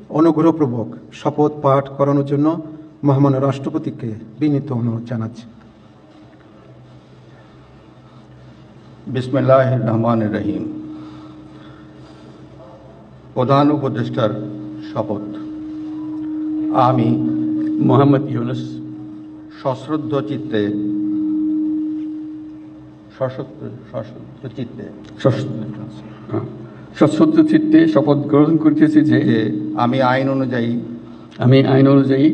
অনুগ্রহপূর্বক শপথ পাঠ করানোর জন্য মহামান্য রাষ্ট্রপতিকে বিনীত অনুরোধ জানাচ্ছি। বিসমিল্লাহির রহমানির রহিম। প্রধান উপদেষ্টার শপথ। আমি মোহাম্মদ ইউনুস সশ্রদ্ধ চিত্তে সশ্রদ্ধ চিত্তে শপথ গ্রহণ করিতেছি যে আমি আইন অনুযায়ী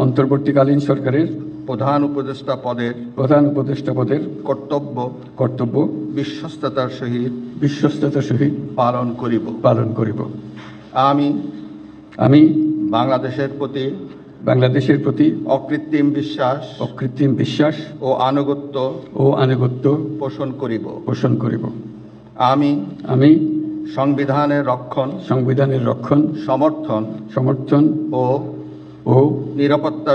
অন্তর্বর্তীকালীন সরকারের প্রধান উপদেষ্টা পদের কর্তব্য বিশ্বস্ততার সহিত পালন করিব। আমি বাংলাদেশের প্রতি অকৃত্রিম বিশ্বাস ও আনুগত্য পোষণ করিব। আমি সংবিধানের রক্ষণ সমর্থন ও নিরাপত্তা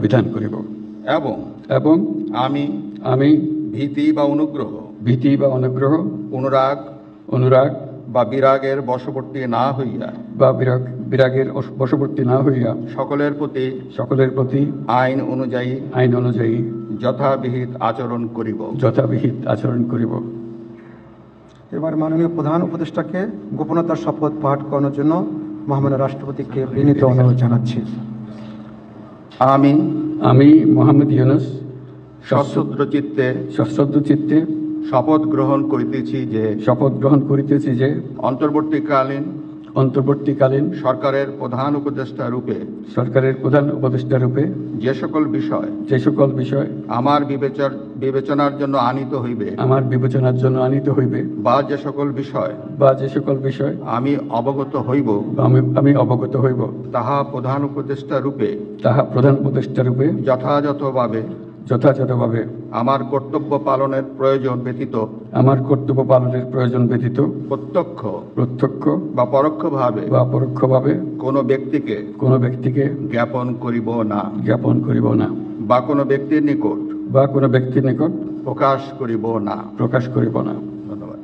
বিধান করিব এবং আমি ভীতি বা অনুগ্রহ অনুরাগ বা বিরাগের বশবর্তী না হইয়া সকলের প্রতি আইন অনুযায়ী যথাবিহিত আচরণ করিব। এবার মাননীয় প্রধান উপদেষ্টাকে গোপনতার শপথ পাঠ করানোর জন্য মহামান্য রাষ্ট্রপতিকে বিনীত অনুরোধ জানাচ্ছি। আমি মোহাম্মদ ইউনুস সশ্রদ্ধ চিত্তে শপথ গ্রহণ করিতেছি যে অন্তর্বর্তীকালীন সরকারের প্রধান উপদেষ্টা রূপে যে সকল বিষয় আমার বিবেচনার জন্য আনিত হইবে বা যে সকল বিষয় আমি অবগত হইব তাহা প্রধান উপদেষ্টা রূপে যথাযথভাবে আমার কর্তব্য পালনের প্রয়োজন ব্যতীত প্রত্যক্ষ বা পরোক্ষভাবে কোনো ব্যক্তিকে জ্ঞাপন করিব না বা কোনো ব্যক্তির নিকট প্রকাশ করিব না। ধন্যবাদ।